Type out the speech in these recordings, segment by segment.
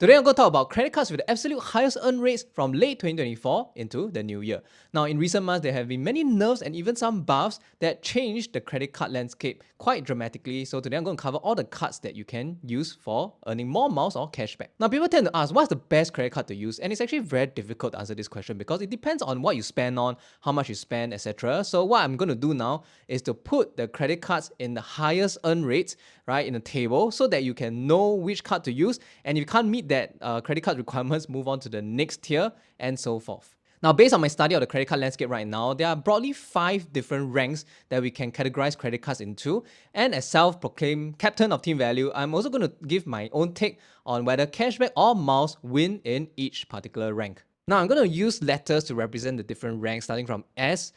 Today I'm going to talk about credit cards with the absolute highest earn rates from late 2024 into the new year. Now, in recent months, there have been many nerfs and even some buffs that changed the credit card landscape quite dramatically. So today I'm going to cover all the cards that you can use for earning more miles or cashback. Now, people tend to ask, what's the best credit card to use? And it's actually very difficult to answer this question because it depends on what you spend on, how much you spend, etc. So what I'm going to do now is to put the credit cards in the highest earn rates, right, in a table so that you can know which card to use. And if you can't meet that credit card requirements, move on to the next tier and so forth. Now, based on my study of the credit card landscape right now, there are broadly 5 different ranks that we can categorize credit cards into. And as self-proclaimed captain of Team Value, I'm also going to give my own take on whether cashback or miles win in each particular rank. Now, I'm going to use letters to represent the different ranks, starting from S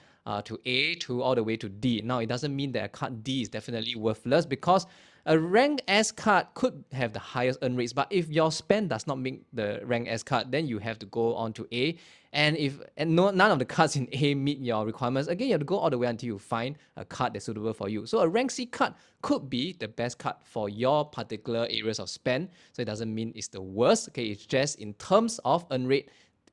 to A to all the way to D. Now, it doesn't mean that a card D is definitely worthless because a rank S card could have the highest earn rates, but if your spend does not make the rank S card, then you have to go on to A. And if none of the cards in A meet your requirements, again, you have to go all the way until you find a card that's suitable for you. So a rank C card could be the best card for your particular areas of spend. So it doesn't mean it's the worst. Okay, it's just in terms of earn rate,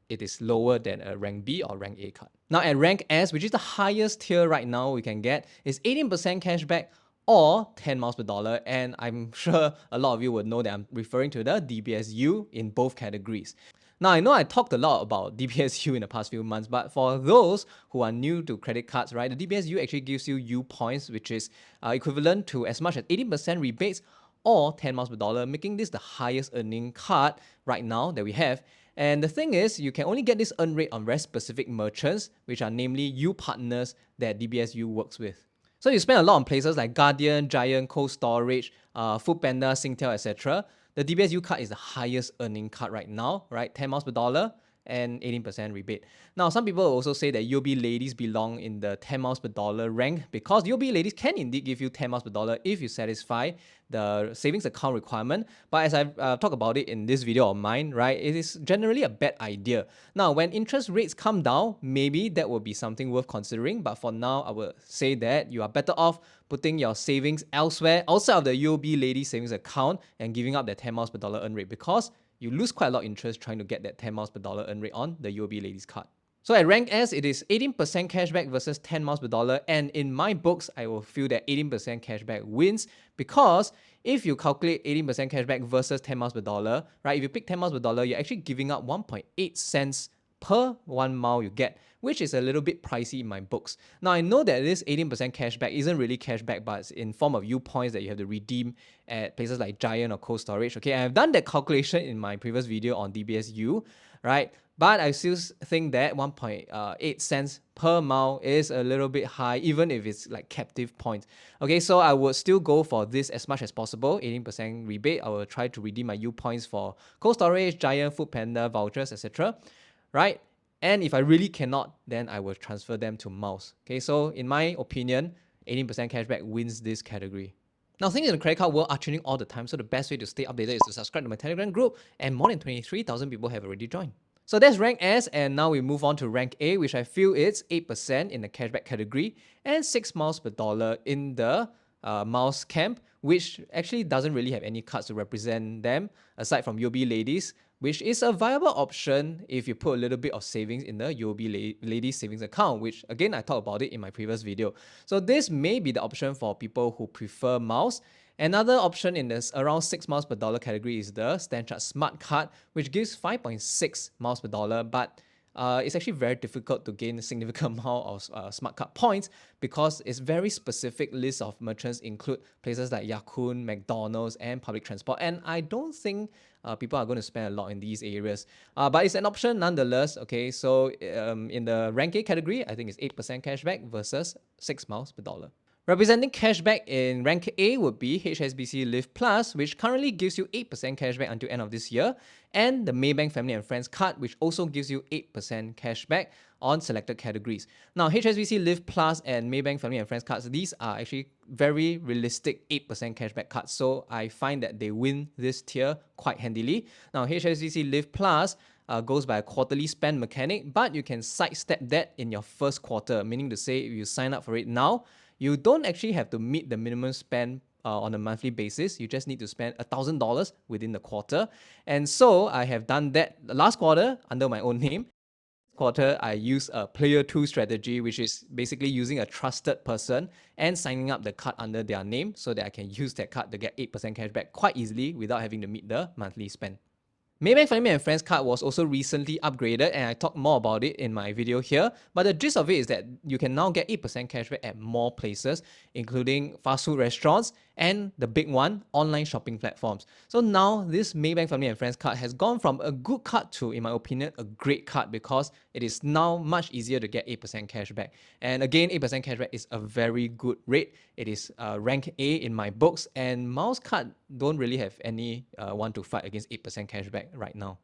it is lower than a rank B or rank A card. Now at rank S, which is the highest tier right now we can get, is 18% cashback or 10 miles per dollar. And I'm sure a lot of you would know that I'm referring to the DBSU in both categories. Now, I know I talked a lot about DBSU in the past few months, but for those who are new to credit cards, right, the DBSU actually gives you U points, which is equivalent to as much as 18% rebates or 10 miles per dollar, making this the highest earning card right now that we have. And the thing is, you can only get this earn rate on very specific merchants, which are namely U partners that DBSU works with. So you spend a lot on places like Guardian, Giant, Cold Storage, Foodpanda, Singtel, etc. The DBSU card is the highest earning card right now, right? 10 miles per dollar and 18% rebate. Now, some people also say that UOB ladies belong in the 10 miles per dollar rank because UOB ladies can indeed give you 10 miles per dollar if you satisfy the savings account requirement. But as I've talked about it in this video of mine, right, it is generally a bad idea. Now, when interest rates come down, maybe that will be something worth considering. But for now, I would say that you are better off putting your savings elsewhere outside of the UOB ladies savings account and giving up that 10 miles per dollar earn rate because you lose quite a lot of interest trying to get that 10 miles per dollar earn rate on the UOB ladies card. So at rank S, it is 18% cashback versus 10 miles per dollar. And in my books, I will feel that 18% cashback wins because if you calculate 18% cashback versus 10 miles per dollar, right, if you pick 10 miles per dollar, you're actually giving up 1.8 cents per 1 mile you get, which is a little bit pricey in my books. Now, I know that this 18% cashback isn't really cashback, but it's in form of U points that you have to redeem at places like Giant or Cold Storage. Okay, I've done that calculation in my previous video on DBSU, right? But I still think that 1.8 cents per mile is a little bit high, even if it's like captive points. Okay, so I would still go for this as much as possible, 18% rebate. I will try to redeem my U points for Cold Storage, Giant, Foodpanda, vouchers, etc. Right? And if I really cannot, then I will transfer them to miles. Okay, so in my opinion, 18% cashback wins this category. Now, things in the credit card world are changing all the time, so the best way to stay updated is to subscribe to my Telegram group, and more than 23,000 people have already joined. So that's rank S, and now we move on to rank A, which I feel is 8% in the cashback category and 6 miles per dollar in the miles camp, which actually doesn't really have any cards to represent them aside from UOB ladies, which is a viable option if you put a little bit of savings in the UOB ladies savings account, which again, I talked about it in my previous video. So this may be the option for people who prefer miles. Another option in this around 6 miles per dollar category is the Stanchart Smart Card, which gives 5.6 miles per dollar, but it's actually very difficult to gain a significant amount of smart card points because its very specific list of merchants include places like Ya-Kun, McDonald's, and public transport. And I don't think people are going to spend a lot in these areas. But it's an option nonetheless. Okay, so in the rank A category, I think it's 8% cashback versus 6 miles per dollar. Representing cashback in rank A would be HSBC Live Plus, which currently gives you 8% cashback until end of this year, and the Maybank Family and Friends card, which also gives you 8% cashback on selected categories. Now, HSBC Live Plus and Maybank Family and Friends cards, these are actually very realistic 8% cashback cards, so I find that they win this tier quite handily. Now, HSBC Live Plus goes by a quarterly spend mechanic, but you can sidestep that in your first quarter, meaning to say if you sign up for it now, you don't actually have to meet the minimum spend on a monthly basis. You just need to spend $1,000 within the quarter. And so I have done that last quarter under my own name. Quarter, I use a player two strategy, which is basically using a trusted person and signing up the card under their name so that I can use that card to get 8% cashback quite easily without having to meet the monthly spend. Maybank Family and Friends card was also recently upgraded, and I talk more about it in my video here. But the gist of it is that you can now get 8% cashback at more places, including fast food restaurants and the big one, online shopping platforms. So now this Maybank Family and Friends card has gone from a good card to, in my opinion, a great card because it is now much easier to get 8% cashback. And again, 8% cashback is a very good rate. It is rank A in my books, and Miles card don't really have any one to fight against 8% cashback right now.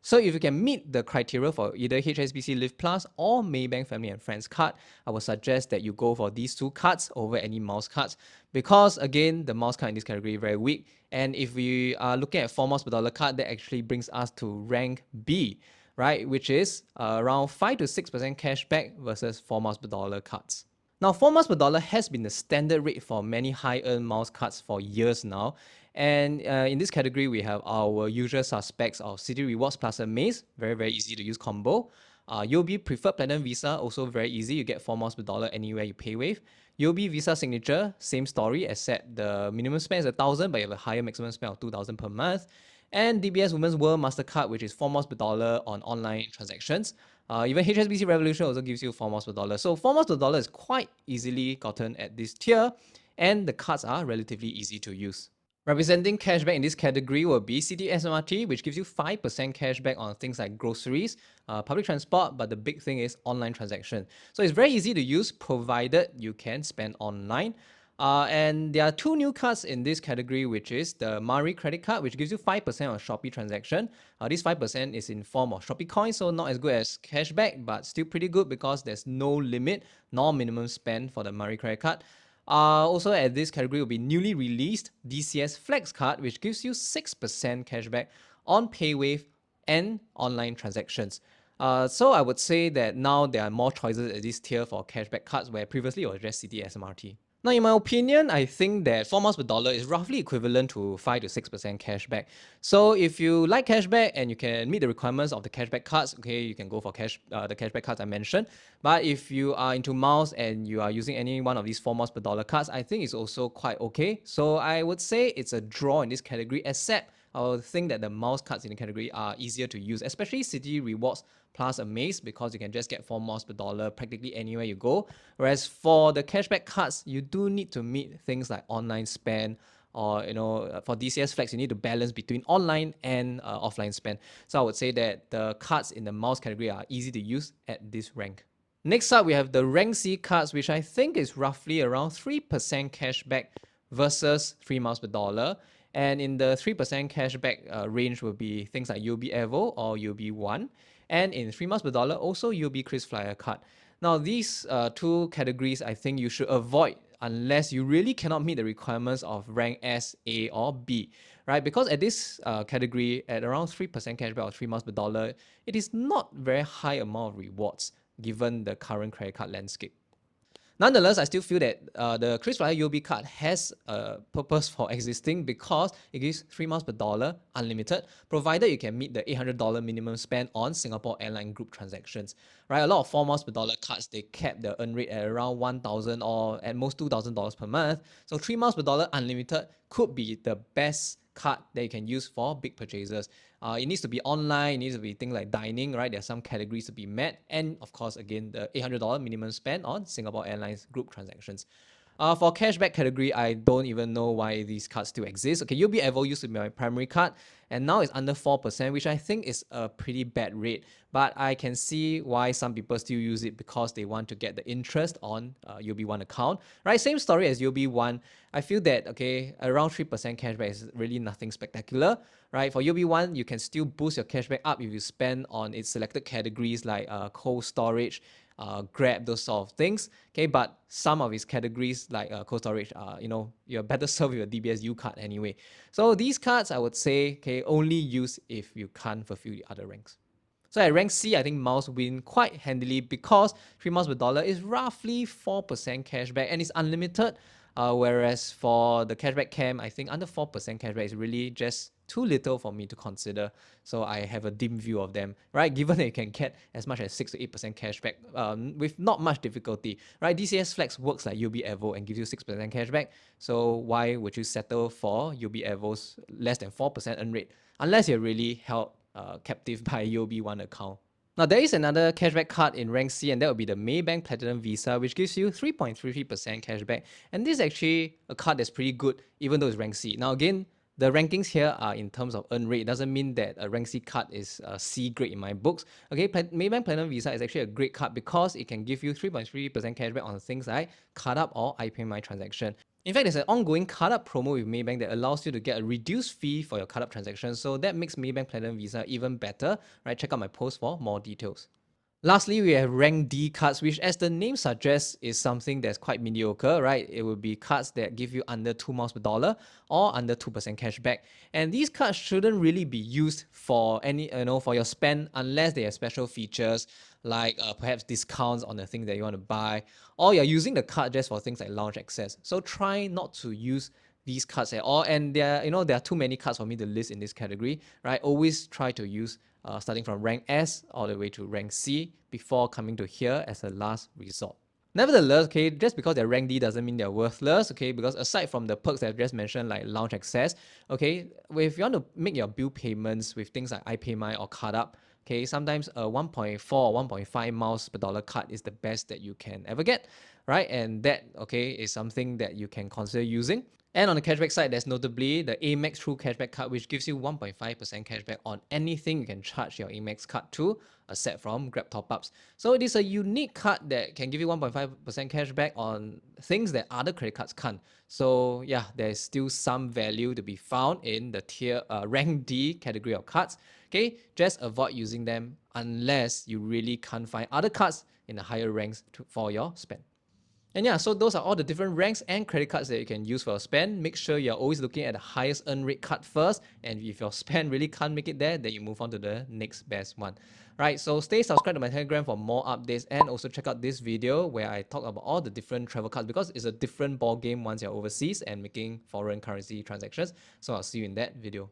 So if you can meet the criteria for either HSBC Live Plus or Maybank Family and Friends card, I would suggest that you go for these two cards over any Miles cards because again, the Miles card in this category is very weak. And if we are looking at 4 miles per dollar card, that actually brings us to rank B, right? Which is around 5 to 6% cashback versus 4 miles per dollar cards. Now, 4 miles per dollar has been the standard rate for many high-earn miles cards for years now. And in this category, we have our usual suspects of City Rewards plus Amaze, very, very easy to use combo. UOB Preferred Platinum Visa, also very easy. You get 4 miles per dollar anywhere you pay with. UOB Visa Signature, same story, except the minimum spend is 1,000, but you have a higher maximum spend of 2,000 per month. And DBS Women's World Mastercard, which is 4 miles per dollar on online transactions. Even HSBC Revolution also gives you 4 miles per dollar. So 4 miles per dollar is quite easily gotten at this tier, and the cards are relatively easy to use. Representing cashback in this category will be Citi SMRT, which gives you 5% cashback on things like groceries, public transport, but the big thing is online transaction. So it's very easy to use provided you can spend online. And there are two new cards in this category, which is the Mari credit card, which gives you 5% on Shopee transaction. This 5% is in form of Shopee coins, so not as good as cashback, but still pretty good because there's no limit nor minimum spend for the Mari credit card. Also at this category will be newly released DCS Flex card, which gives you 6% cashback on PayWave and online transactions. So I would say that now there are more choices at this tier for cashback cards, where previously it was just Citi SMRT. Now, in my opinion, I think that 4 miles per dollar is roughly equivalent to 5 to 6% cashback. So if you like cashback and you can meet the requirements of the cashback cards, okay, you can go for the cashback cards I mentioned. But if you are into miles and you are using any one of these 4 miles per dollar cards, I think it's also quite okay. So I would say it's a draw in this category, except I would think that the miles cards in the category are easier to use, especially City Rewards plus Amaze, because you can just get 4 miles per dollar practically anywhere you go. Whereas for the cashback cards, you do need to meet things like online spend, or for DCS Flex, you need to balance between online and offline spend. So I would say that the cards in the miles category are easy to use at this rank. Next up, we have the rank C cards, which I think is roughly around 3% cashback versus 3 miles per dollar. And in the 3% cashback range will be things like UOB Evo or UOB One. And in 3 miles per dollar, also UOB KrisFlyer card. Now, these two categories, I think you should avoid unless you really cannot meet the requirements of rank S, A, or B, right? Because at this category, at around 3% cashback or 3 miles per dollar, it is not very high amount of rewards given the current credit card landscape. Nonetheless, I still feel that the KrisFlyer UOB card has a purpose for existing because it gives 3 miles per dollar unlimited, provided you can meet the $800 minimum spend on Singapore Airline Group transactions. Right, a lot of 4 miles per dollar cards, they cap the earn rate at around $1,000 or at most $2,000 per month. So 3 miles per dollar unlimited could be the best card that you can use for big purchases. It needs to be online, it needs to be things like dining, right? There are some categories to be met. And of course, again, the $800 minimum spend on Singapore Airlines group transactions. For cashback category, I don't even know why these cards still exist. Okay, UOB Evo used to be my primary card, and now it's under 4%, which I think is a pretty bad rate. But I can see why some people still use it because they want to get the interest on UOB One account, right? Same story as UOB One. I feel that, okay, around 3% cashback is really nothing spectacular, right? For UOB One, you can still boost your cashback up if you spend on its selected categories like cold storage, Grab, those sort of things. Okay, but some of its categories like cold storage, you're better served with a DBS U card anyway. So these cards, I would say, okay, only use if you can't fulfill the other ranks. So at rank C, I think Miles win quite handily because 3 miles per dollar is roughly 4% cashback and it's unlimited. Whereas for the cashback camp, I think under 4% cashback is really just too little for me to consider. So I have a dim view of them, right? Given that you can get as much as 6 to 8% cashback with not much difficulty, right? DCS Flex works like UB Evo and gives you 6% cashback. So why would you settle for UB Evo's less than 4% earn rate unless you're really held captive by UOB1 account? Now, there is another cashback card in rank C, and that would be the Maybank Platinum Visa, which gives you 3.33% cashback. And this is actually a card that's pretty good, even though it's rank C. Now, again, the rankings here are in terms of earn rate. It doesn't mean that a rank C card is a C grade in my books. Okay, Maybank Platinum Visa is actually a great card because it can give you 3.3% cashback on things like card up or iPayMy transaction. In fact, there's an ongoing card up promo with Maybank that allows you to get a reduced fee for your card up transactions. So that makes Maybank Platinum Visa even better, right? Check out my post for more details. Lastly, we have rank D cards, which as the name suggests is something that's quite mediocre, right? It would be cards that give you under 2 miles per dollar or under 2% cashback. And these cards shouldn't really be used for any, for your spend unless they have special features like perhaps discounts on the things that you want to buy, or you're using the card just for things like lounge access. So try not to use these cards at all. And there are too many cards for me to list in this category, right? Always try to use starting from rank S all the way to rank C before coming to here as a last resort. Nevertheless, okay, just because they're rank D doesn't mean they're worthless, okay, because aside from the perks that I've just mentioned, like lounge access, okay, if you want to make your bill payments with things like iPayMy or card up, okay, sometimes a 1.4 or 1.5 miles per dollar card is the best that you can ever get, right? And that, okay, is something that you can consider using. And on the cashback side, there's notably the Amex True Cashback card, which gives you 1.5% cashback on anything you can charge your Amex card to, aside from Grab top-ups. So it is a unique card that can give you 1.5% cashback on things that other credit cards can't. So yeah, there's still some value to be found in the tier rank D category of cards. Okay, just avoid using them unless you really can't find other cards in the higher ranks for your spend. And yeah, so those are all the different ranks and credit cards that you can use for your spend. Make sure you're always looking at the highest earn rate card first. And if your spend really can't make it there, then you move on to the next best one. Right, so stay subscribed to my Telegram for more updates, and also check out this video where I talk about all the different travel cards, because it's a different ball game once you're overseas and making foreign currency transactions. So I'll see you in that video.